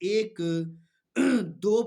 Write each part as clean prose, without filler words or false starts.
1 2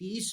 30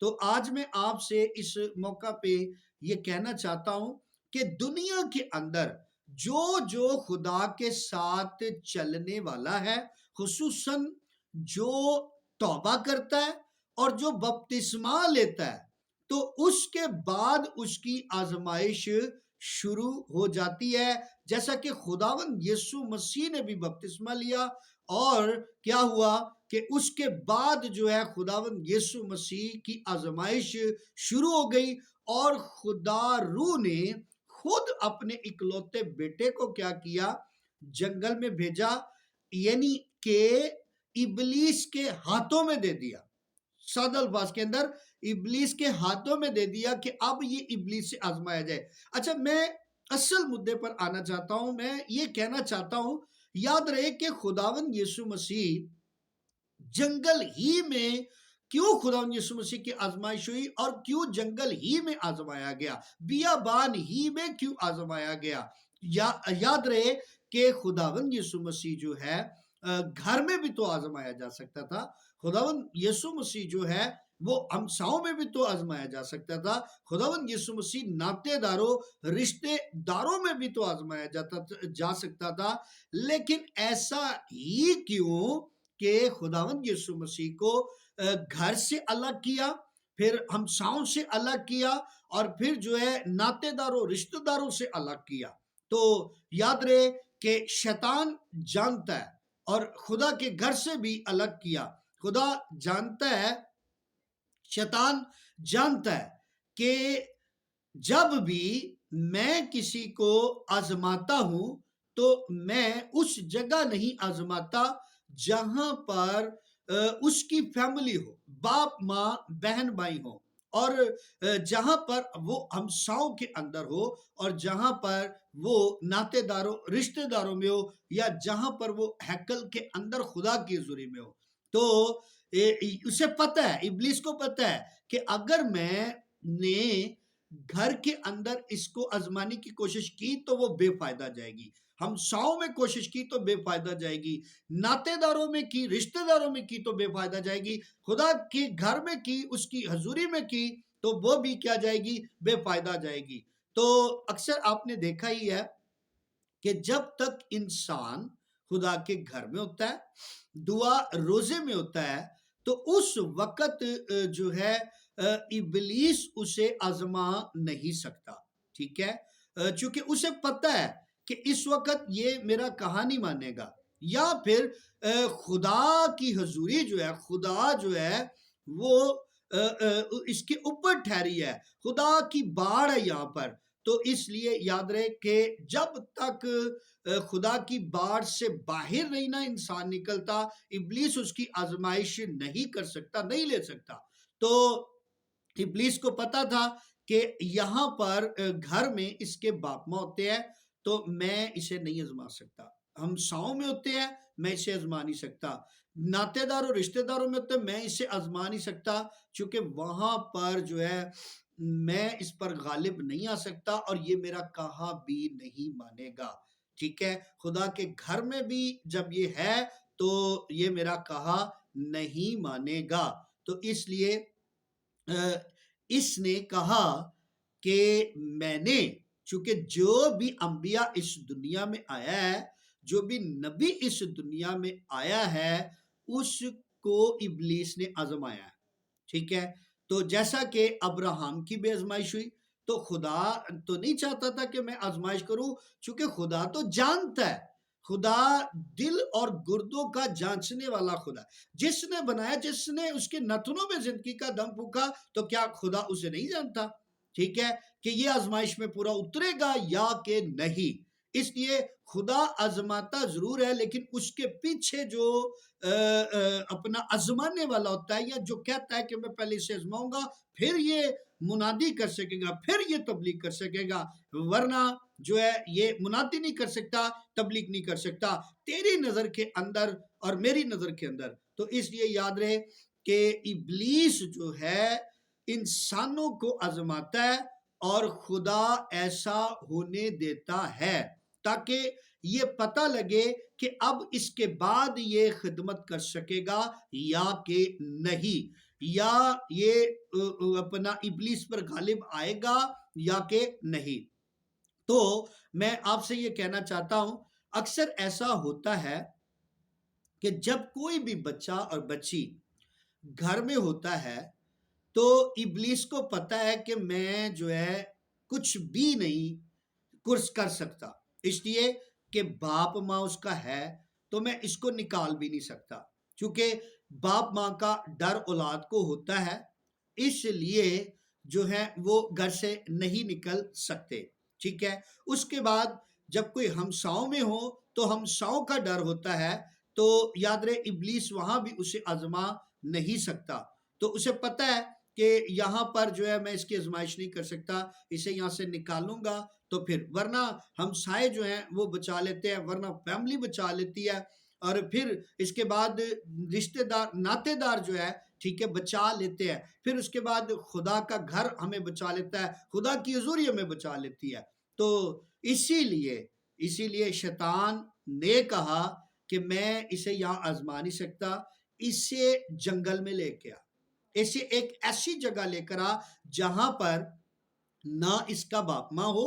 تو آج میں آپ سے اس موقع پہ یہ کہنا چاہتا ہوں کہ دنیا کے اندر جو خدا کے ساتھ چلنے والا ہے، خصوصاً جو توبہ کرتا ہے اور جو بپتسمہ لیتا ہے، تو اس کے بعد اس کی آزمائش شروع ہو جاتی ہے، جیسا کہ خداوند یسوع مسیح نے بھی بپتسمہ لیا اور کیا ہوا کہ اس کے بعد جو ہے خداوند یسوع مسیح کی آزمائش شروع ہو گئی اور خدا روح نے خود اپنے اکلوتے بیٹے کو کیا کیا، جنگل میں بھیجا، یعنی کہ ابلیس کے ہاتھوں میں دے دیا، سادہ الفاظ کے اندر ابلیس کے ہاتھوں میں دے دیا کہ اب یہ ابلیس سے آزمایا جائے۔ اچھا، میں اصل مدے پر آنا چاہتا ہوں، میں یہ کہنا چاہتا ہوں، یاد رہے کہ خداوند یسوع مسیح جنگل ہی میں کیوں خداوند یسوع مسیح کی آزمائش ہوئی اور کیوں جنگل ہی میں آزمایا گیا، بیابان ہی میں کیوں آزمایا گیا؟ یاد رہے کہ خداوند یسوع مسیح جو ہے گھر میں بھی تو آزمایا جا سکتا تھا، خداوند یسوع مسیح جو ہے وہ ہمساؤں میں بھی تو آزمایا جا سکتا تھا، خداوند یسوع مسیح ناطے داروں رشتے داروں میں بھی تو آزمایا جا سکتا تھا، لیکن ایسا ہی کیوں کہ خداوند یسوع مسیح کو گھر سے الگ کیا، پھر ہمساؤں سے الگ کیا اور پھر جو ہے ناطے داروں رشتہ داروں سے الگ کیا؟ تو یاد رہے کہ شیطان جانتا ہے اور خدا کے گھر سے بھی الگ کیا۔ خدا جانتا ہے، شیطان جانتا ہے کہ جب بھی میں کسی کو آزماتا ہوں تو میں اس جگہ نہیں آزماتا جہاں پر اس کی فیملی ہو، باپ ماں بہن بھائی ہو، اور جہاں پر وہ ہمساؤں کے اندر ہو، اور جہاں پر وہ ناطے داروں رشتہ داروں میں ہو، یا جہاں پر وہ ہیکل کے اندر خدا کی حضوری میں ہو۔ تو اسے پتہ ہے، ابلیس کو پتہ ہے کہ اگر میں نے گھر کے اندر اس کو آزمانے کی کوشش کی تو وہ بے فائدہ جائے گی، ہمساؤں میں کوشش کی تو بے فائدہ جائے گی، ناطے داروں میں کی، رشتہ داروں میں کی تو بے فائدہ جائے گی، خدا کے گھر میں کی، اس کی حضوری میں کی تو وہ بھی کیا جائے گی، بے فائدہ جائے گی۔ تو اکثر آپ نے دیکھا ہی ہے کہ جب تک انسان خدا کے گھر میں ہوتا ہے، دعا روزے میں ہوتا ہے، تو اس وقت جو ہے ابلیس اسے آزما نہیں سکتا، ٹھیک ہے، چونکہ اسے پتہ ہے کہ اس وقت یہ میرا کہا نہیں مانے گا، یا پھر خدا کی حضوری جو ہے، خدا جو ہے وہ اس کے اوپر ٹھہری ہے، خدا کی باڑ ہے یہاں پر۔ تو اس لیے یاد رہے کہ جب تک خدا کی باڑ سے باہر نہیں نا انسان نکلتا، ابلیس اس کی آزمائش نہیں کر سکتا، نہیں لے سکتا۔ تو ابلیس کو پتا تھا کہ یہاں پر گھر میں اس کے باپ ماں ہوتے ہیں تو میں اسے نہیں آزما سکتا، ہمساؤں میں ہوتے ہیں میں اسے آزما نہیں سکتا، ناطے دار اور رشتہ داروں میں ہوتے ہیں میں اسے آزما نہیں سکتا، چونکہ وہاں پر جو ہے میں اس پر غالب نہیں آ سکتا اور یہ میرا کہا بھی نہیں مانے گا، ٹھیک ہے۔ خدا کے گھر میں بھی جب یہ ہے تو یہ میرا کہا نہیں مانے گا۔ تو اس لیے اس نے کہا کہ میں نے، چونکہ جو بھی انبیاء اس دنیا میں آیا ہے، جو بھی نبی اس دنیا میں آیا ہے، اس کو ابلیس نے آزمایا ہے، ٹھیک ہے۔ تو جیسا کہ ابراہم کی بھی آزمائش ہوئی، تو خدا تو نہیں چاہتا تھا کہ میں آزمائش کروں، چونکہ خدا تو جانتا ہے، خدا دل اور گردوں کا جانچنے والا خدا، جس نے بنایا، جس نے اس کے نتنوں میں زندگی کا دم پھونکا، تو کیا خدا اسے نہیں جانتا، ٹھیک ہے، کہ یہ آزمائش میں پورا اترے گا یا کہ نہیں۔ اس لیے خدا آزماتا ضرور ہے، لیکن اس کے پیچھے جو اپنا آزمانے والا ہوتا ہے، یا جو کہتا ہے کہ میں پہلے اسے آزماؤں گا پھر یہ منادی کر سکے گا، پھر یہ تبلیغ کر سکے گا، ورنہ جو ہے یہ منادی نہیں کر سکتا، تبلیغ نہیں کر سکتا تیری نظر کے اندر اور میری نظر کے اندر۔ تو اس لیے یاد رہے کہ ابلیس جو ہے انسانوں کو آزماتا ہے اور خدا ایسا ہونے دیتا ہے تاکہ یہ پتہ لگے کہ اب اس کے بعد یہ خدمت کر سکے گا یا کہ نہیں۔ یا یہ اپنا ابلیس پر غالب آئے گا یا کہ نہیں. تو میں آپ سے یہ کہنا چاہتا ہوں، اکثر ایسا ہوتا ہے کہ جب کوئی بھی بچہ اور بچی گھر میں ہوتا ہے تو ابلیس کو پتا ہے کہ میں جو ہے کچھ بھی نہیں کورس کر سکتا، اس لیے کہ باپ ماں اس کا ہے تو میں اس کو نکال بھی نہیں سکتا، کیونکہ باپ ماں کا ڈر اولاد کو ہوتا ہے، اس لیے جو ہے وہ گھر سے نہیں نکل سکتے. ٹھیک ہے. اس کے بعد جب کوئی ہمساؤں میں ہو تو ہمساؤں کا ڈر ہوتا ہے، تو یاد رہے ابلیس وہاں بھی اسے آزما نہیں سکتا، تو اسے پتا ہے کہ یہاں پر جو ہے میں اس کی آزمائش نہیں کر سکتا، اسے یہاں سے نکالوں گا تو پھر ورنہ ہمسائے جو ہیں وہ بچا لیتے ہیں، ورنہ فیملی بچا لیتی ہے، اور پھر اس کے بعد رشتہ دار ناتے دار جو ہے ٹھیک ہے بچا لیتے ہیں، پھر اس کے بعد خدا کا گھر ہمیں بچا لیتا ہے، خدا کی حضوری ہمیں بچا لیتی ہے. تو اسی لیے شیطان نے کہا کہ میں اسے یہاں آزما نہیں سکتا، اسے جنگل میں لے کے آ، اسے ایک ایسی جگہ لے کر آ جہاں پر نہ اس کا باپ ماں ہو،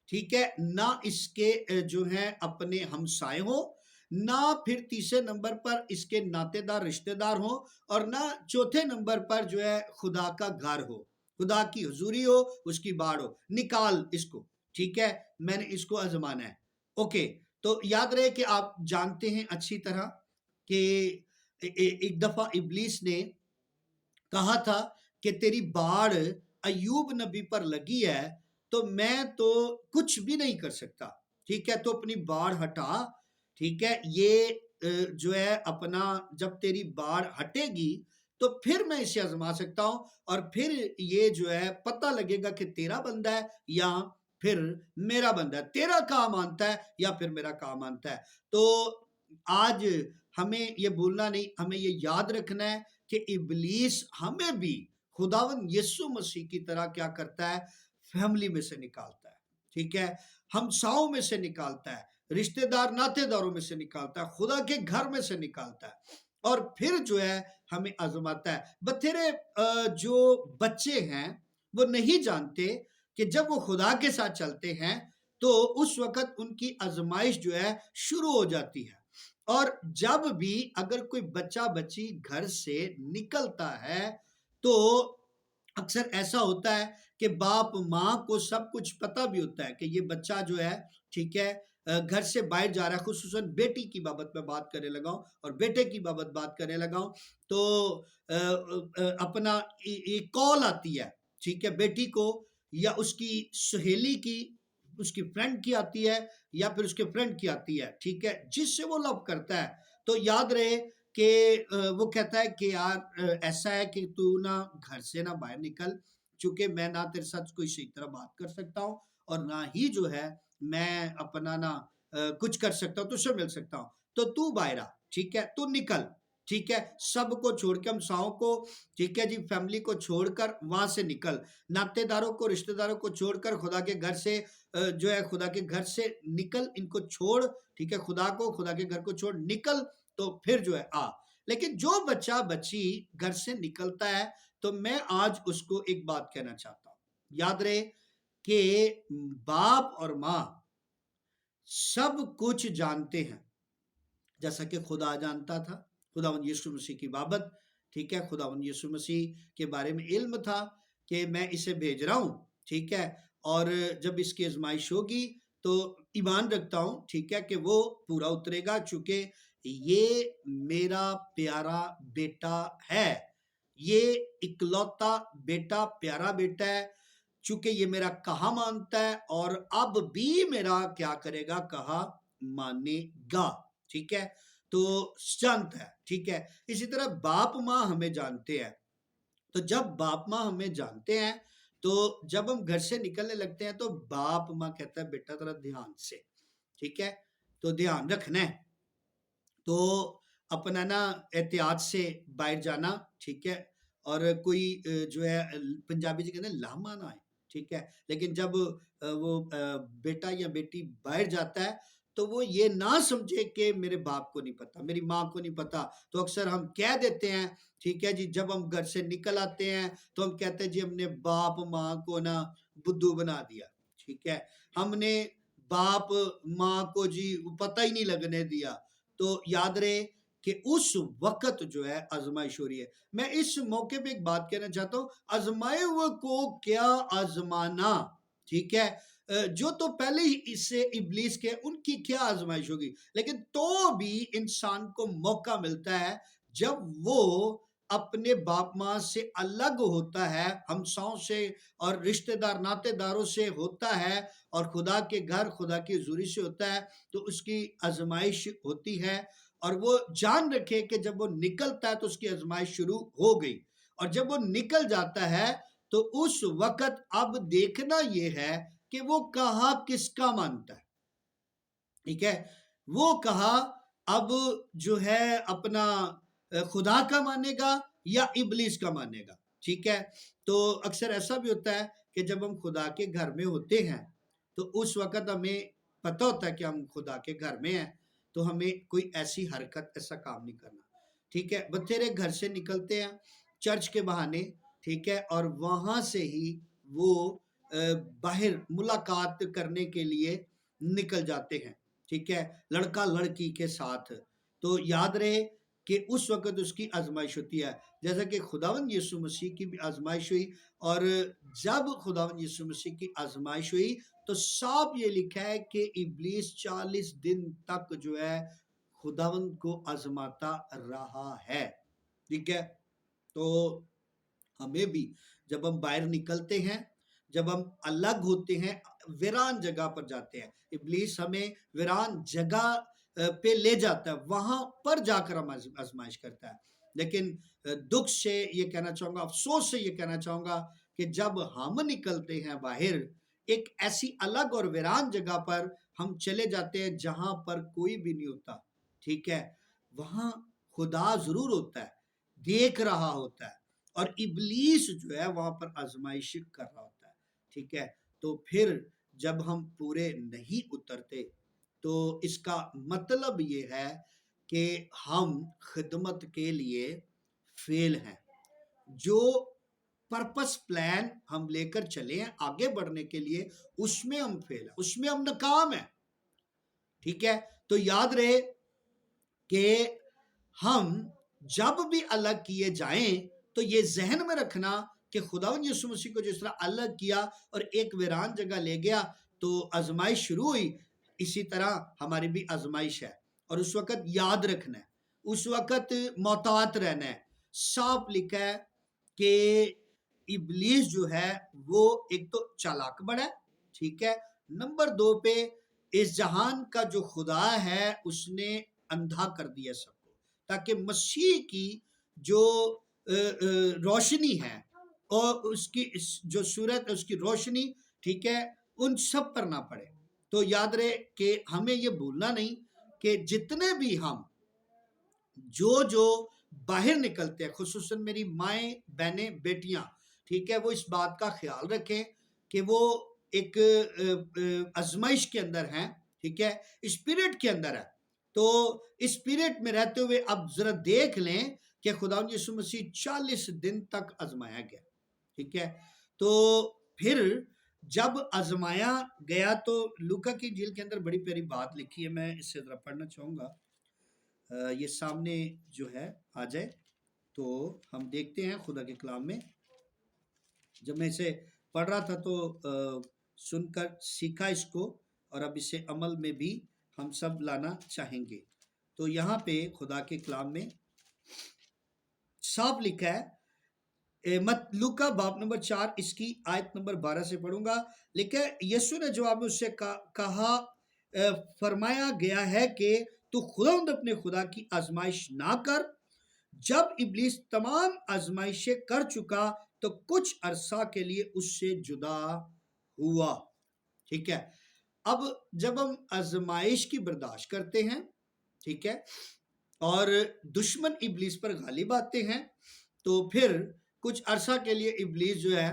ٹھیک ہے، نہ اس کے جو ہیں اپنے ہمسائے ہوں، نہ پھر تیسرے نمبر پر اس کے ناتے دار رشتہ دار ہوں، اور نہ چوتھے نمبر پر جو ہے خدا کا گھر ہو، خدا کی حضوری ہو، اس کی باڑ ہو. نکال اس کو، ٹھیک ہے، میں نے اس کو آزمانا ہے. اوکے. تو یاد رہے کہ آپ جانتے ہیں اچھی طرح کہ ایک دفعہ ابلیس نے کہا تھا کہ تیری باڑ ایوب نبی پر لگی ہے تو میں تو کچھ بھی نہیں کر سکتا، ٹھیک ہے، تو اپنی باڑ ہٹا، ٹھیک ہے، یہ جو ہے اپنا جب تیری باڑ ہٹے گی تو پھر میں اسے آزما سکتا ہوں، اور پھر یہ جو ہے پتہ لگے گا کہ تیرا بندہ ہے یا پھر میرا بندہ ہے، تیرا کام مانتا ہے یا پھر میرا کام مانتا ہے. تو آج ہمیں یہ بولنا نہیں، ہمیں یہ یاد رکھنا ہے کہ ابلیس ہمیں بھی خداوند یسوع مسیح کی طرح کیا کرتا ہے، فیملی میں سے نکالتا ہے، ٹھیک ہے، ہمساؤں میں سے نکالتا ہے، رشتہ دار ناتے داروں میں سے نکالتا ہے، خدا کے گھر میں سے نکالتا ہے، اور پھر جو ہے ہمیں آزماتا ہے. بتھیرے جو بچے ہیں وہ نہیں جانتے کہ جب وہ خدا کے ساتھ چلتے ہیں تو اس وقت ان کی آزمائش جو ہے شروع ہو جاتی ہے. اور جب بھی اگر کوئی بچہ بچی گھر سے نکلتا ہے تو اکثر ایسا ہوتا ہے کہ باپ ماں کو سب کچھ پتہ بھی ہوتا ہے کہ یہ بچہ جو ہے ٹھیک ہے گھر سے باہر جا رہا ہے. خصوصاً بیٹی کی بابت میں بات کرنے لگا ہوں اور بیٹے کی بابت بات کرنے لگا ہوں تو اپنا ایک کال آتی ہے، ٹھیک ہے، بیٹی کو یا اس کی سہیلی کی، اس کی فرینڈ کی آتی ہے یا پھر اس کے فرینڈ کی آتی ہے، ٹھیک ہے، جس سے وہ لو کرتا ہے. تو یاد رہے کہ وہ کہتا ہے کہ یار ایسا ہے کہ تو نہ گھر سے نہ باہر نکل، چونکہ میں نہ تیرے ساتھ کوئی صحیح طرح بات کر سکتا ہوں اور نہ ہی جو ہے میں اپنا نہ کچھ کر سکتا ہوں، تو سے مل سکتا ہوں، تو باہر آ، ٹھیک ہے، تو نکل، ٹھیک ہے، سب کو چھوڑ کے، ہمساؤں کو، ٹھیک ہے جی، فیملی کو چھوڑ کر وہاں سے نکل، ناتے داروں کو، رشتہ داروں کو چھوڑ کر خدا کے گھر سے جو ہے خدا کے گھر سے نکل، ان کو چھوڑ، ٹھیک ہے، خدا کو، خدا کے گھر کو چھوڑ نکل، تو پھر جو ہے آ. لیکن جو بچہ بچی گھر سے نکلتا ہے تو میں آج اس کو ایک بات کہنا چاہتا ہوں، یاد رہے کہ باپ اور ماں سب کچھ جانتے ہیں، جیسا کہ خدا جانتا تھا خداوند یسوع مسیح کی بابت، ٹھیک ہے، خداوند یسوع مسیح کے بارے میں علم تھا کہ میں اسے بھیج رہا ہوں، ٹھیک ہے، اور جب اس کی آزمائش ہوگی تو ایمان رکھتا ہوں، ٹھیک ہے، کہ وہ پورا اترے گا، چونکہ یہ میرا پیارا بیٹا ہے، یہ اکلوتا بیٹا، پیارا بیٹا ہے، چونکہ یہ میرا کہا مانتا ہے اور اب بھی میرا کیا کرے گا، کہا مانے گا، ٹھیک ہے، تو جانتا ہے، ٹھیک ہے. اسی طرح باپ ماں ہمیں جانتے ہیں، تو جب باپ ماں ہمیں جانتے ہیں تو جب ہم گھر سے نکلنے لگتے ہیں تو باپ ماں کہتا ہے بیٹا ذرا دھیان سے، ٹھیک ہے، تو دھیان رکھنا ہے، تو اپنا نا احتیاط سے باہر جانا، ٹھیک ہے، اور کوئی جو ہے پنجابی کہتے ہیں لاما نہ آئے، ٹھیک ہے، لیکن جب وہ بیٹا یا بیٹی باہر جاتا ہے تو وہ یہ نہ سمجھے کہ میرے باپ کو نہیں پتا، میری ماں کو نہیں پتا. تو اکثر ہم کہہ دیتے ہیں، ٹھیک ہے جی، جب ہم گھر سے نکل آتے ہیں تو ہم کہتے ہیں جی ہم نے باپ ماں کو نا بدھو بنا دیا، ٹھیک ہے، ہم نے باپ ماں کو جی پتہ ہی نہیں لگنے دیا. تو یاد رہے کہ اس وقت جو ہے آزمائش ہو رہی ہے. میں اس موقع پہ ایک بات کہنا چاہتا ہوں، آزمائے ہوئے کو کیا آزمانا، ٹھیک ہے، جو تو پہلے ہی اس سے ابلیس کے ان کی کیا آزمائش ہوگی، لیکن تو بھی انسان کو موقع ملتا ہے جب وہ اپنے باپ ماں سے الگ ہوتا ہے، ہمساؤں سے اور رشتہ دار ناتے داروں سے ہوتا ہے، اور خدا کے گھر خدا کی حضوری سے ہوتا ہے، تو اس کی آزمائش ہوتی ہے. اور وہ جان رکھے کہ جب وہ نکلتا ہے تو اس کی آزمائش شروع ہو گئی، اور جب وہ نکل جاتا ہے تو اس وقت اب دیکھنا یہ ہے کہ وہ کہا کس کا مانتا ہے، ٹھیک ہے. وہ کہا اب جو ہے اپنا خدا کا مانے گا یا ابلیس کا مانے گا، ٹھیک ہے. تو اکثر ایسا بھی ہوتا ہے کہ جب ہم خدا کے گھر میں ہوتے ہیں تو اس وقت ہمیں پتہ ہوتا ہے کہ ہم خدا کے گھر میں ہیں، تو ہمیں کوئی ایسی حرکت ایسا کام نہیں کرنا، ٹھیک ہے. بتیرے گھر سے نکلتے ہیں چرچ کے بہانے، ٹھیک ہے، اور وہاں سے ہی وہ باہر ملاقات کرنے کے لیے نکل جاتے ہیں، ٹھیک ہے، لڑکا لڑکی کے ساتھ. تو یاد رہے کہ اس وقت اس کی آزمائش ہوتی ہے، جیسا کہ خداوند یسوع مسیح کی بھی آزمائش ہوئی. اور جب خداوند یسوع مسیح کی آزمائش ہوئی تو صاف یہ لکھا ہے کہ ابلیس 40 دن تک جو ہے خداوند کو آزماتا رہا ہے، ٹھیک ہے. تو ہمیں بھی جب ہم باہر نکلتے ہیں، جب ہم الگ ہوتے ہیں، ویران جگہ پر جاتے ہیں، ابلیس ہمیں ویران جگہ پہ لے جاتا ہے، وہاں پر جا کر ہم آزمائش کرتا ہے. لیکن دکھ سے یہ کہنا چاہوں گا، افسوس سے یہ کہنا چاہوں گا کہ جب ہم نکلتے ہیں باہر ایک ایسی الگ اور ویران جگہ پر ہم چلے جاتے ہیں جہاں پر کوئی بھی نہیں ہوتا، ٹھیک ہے، وہاں خدا ضرور ہوتا ہے، دیکھ رہا ہوتا ہے، اور ابلیس جو ہے وہاں پر آزمائش کر رہا ہوتا ہے، ٹھیک ہے. تو پھر جب ہم پورے نہیں اترتے تو اس کا مطلب یہ ہے کہ ہم خدمت کے لیے فیل ہیں. جو پرپس پلان ہم لے کر چلے ہیں آگے بڑھنے کے لیے، اس میں ہم فیل ہیں، اس میں ہم ناکام ہیں، ٹھیک ہے. تو یاد رہے کہ ہم جب بھی الگ کیے جائیں تو یہ ذہن میں رکھنا کہ خداوند یسوع مسیح کو جس طرح الگ کیا اور ایک ویران جگہ لے گیا تو آزمائش شروع ہوئی، اسی طرح ہماری بھی آزمائش ہے. اور اس وقت یاد رکھنا ہے، اس وقت محتاط رہنا ہے. صاف لکھا ہے کہ ابلیس جو ہے وہ ایک تو چالاک بڑا ہے، ٹھیک ہے، نمبر 2 پہ اس جہان کا جو خدا ہے اس نے اندھا کر دیا سب کو، تاکہ مسیح کی جو روشنی ہے اور اس کی جو صورت ہے اس کی روشنی، ٹھیک ہے، ان سب پر نہ پڑے. تو یاد رہے کہ ہمیں یہ بھولنا نہیں کہ جتنے بھی ہم جو باہر نکلتے ہیں، خصوصاً میری مائیں بہنیں بیٹیاں، ٹھیک ہے، وہ اس بات کا خیال رکھیں کہ وہ ایک آزمائش کے اندر ہیں، ٹھیک ہے، اسپرٹ کے اندر ہے. تو اسپرٹ میں رہتے ہوئے اب ذرا دیکھ لیں کہ خداوند یسوع مسیح 40 دن تک آزمایا گیا، ٹھیک ہے. تو پھر جب آزمایا گیا تو لوکا کی انجیل کے اندر بڑی پیاری بات لکھی ہے، میں اس سے ذرا پڑھنا چاہوں گا. یہ سامنے جو ہے آ جائے تو ہم دیکھتے ہیں خدا کے کلام میں. جب میں اسے پڑھ رہا تھا تو سن کر سیکھا اس کو، اور اب اسے عمل میں بھی ہم سب لانا چاہیں گے. تو یہاں پہ خدا کے کلام میں صاف لکھا ہے، لوکا باب نمبر 4 اس کی آیت نمبر 12 سے پڑھوں گا. لکھا ہے، یسوع نے جواب میں اس سے کہا، فرمایا گیا ہے کہ تو خداوند اپنے خدا کی آزمائش نہ کر. جب ابلیس تمام آزمائشیں کر چکا تو کچھ عرصہ کے لیے اس سے جدا ہوا، ٹھیک ہے. اب جب ہم آزمائش کی برداشت کرتے ہیں، ٹھیک ہے، اور دشمن ابلیس پر غالب آتے ہیں تو پھر کچھ عرصہ کے لیے ابلیس جو ہے،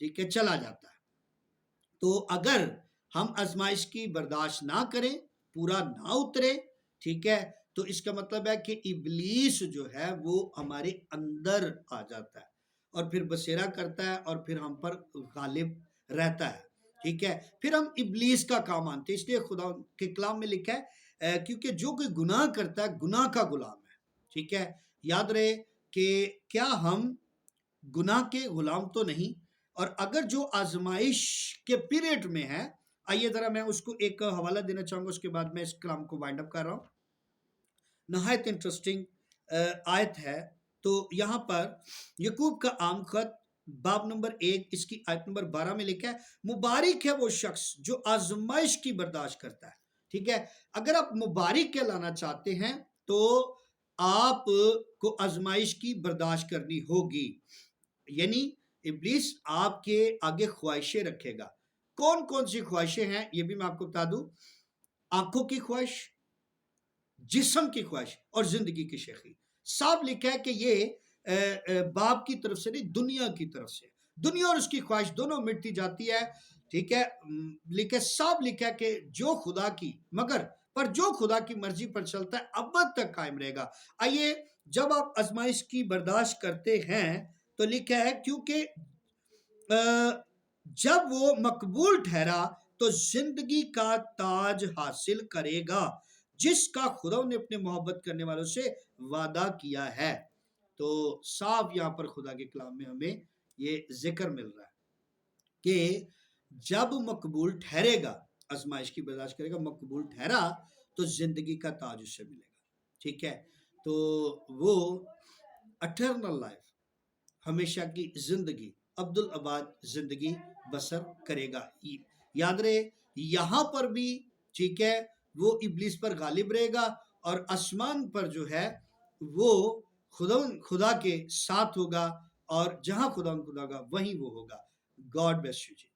ٹھیک ہے، چلا جاتا ہے. تو اگر ہم آزمائش کی برداشت نہ کریں پورا نہ اترے، ٹھیک ہے، تو اس کا مطلب ہے کہ ابلیس جو ہے وہ ہمارے اندر آ جاتا ہے اور پھر بسیرا کرتا ہے اور پھر ہم پر غالب رہتا ہے، ٹھیک ہے، پھر ہم ابلیس کا کام مانتے ہیں۔ اس لیے خدا کے کلام میں لکھا ہے کیونکہ جو کوئی گناہ کرتا ہے گناہ کا غلام ہے، ٹھیک ہے، یاد رہے کہ کیا ہم گناہ کے غلام تو نہیں، اور اگر جو آزمائش کے پیریڈ میں ہے، آئیے ذرا میں اس کو ایک حوالہ دینا چاہوں گا، اس کے بعد میں اس کلام کو وائنڈ اپ کر رہا ہوں۔ نہایت انٹرسٹنگ آیت ہے۔ تو یہاں پر یعقوب کا عام خط باب نمبر 1 اس کی آیت نمبر 12 میں لکھا ہے، مبارک ہے وہ شخص جو آزمائش کی برداشت کرتا ہے، ٹھیک ہے، اگر آپ مبارک کہلانا چاہتے ہیں تو آپ کو آزمائش کی برداشت کرنی ہوگی، یعنی ابلیس آپ کے آگے خواہشیں رکھے گا۔ کون کون سی خواہشیں ہیں یہ بھی میں آپ کو بتا دوں، آنکھوں کی خواہش، جسم کی خواہش اور زندگی کی شیخی۔ صاحب لکھا ہے کہ یہ باپ کی طرف سے نہیں، دنیا کی طرف سے، دنیا اور اس کی خواہش دونوں مٹتی جاتی ہے، ٹھیک ہے، لکھا صاحب لکھا ہے کہ جو خدا کی جو خدا کی مرضی پر چلتا ہے ابد تک قائم رہے گا۔ آئیے جب آپ آزمائش کی برداشت کرتے ہیں تو لکھا ہے کیونکہ جب وہ مقبول ٹھہرا تو زندگی کا تاج حاصل کرے گا جس کا خدا نے اپنے محبت کرنے والوں سے وعدہ کیا ہے۔ تو صاف یہاں پر خدا کے کلام میں ہمیں یہ ذکر مل رہا ہے کہ جب مقبول ٹھہرے گا، آزمائش کی برداشت کرے گا، مقبول ٹھہرا تو زندگی کا تاج اس سے ملے گا، ٹھیک ہے، تو وہ اٹرنل لائف، ہمیشہ کی زندگی، عبدالآباد زندگی بسر کرے گا۔ یاد رہے یہاں پر بھی، ٹھیک ہے، وہ ابلیس پر غالب رہے گا اور آسمان پر جو ہے وہ خدا کے ساتھ ہوگا، اور جہاں خدا ہوگا وہیں وہ ہوگا۔ God bless you G.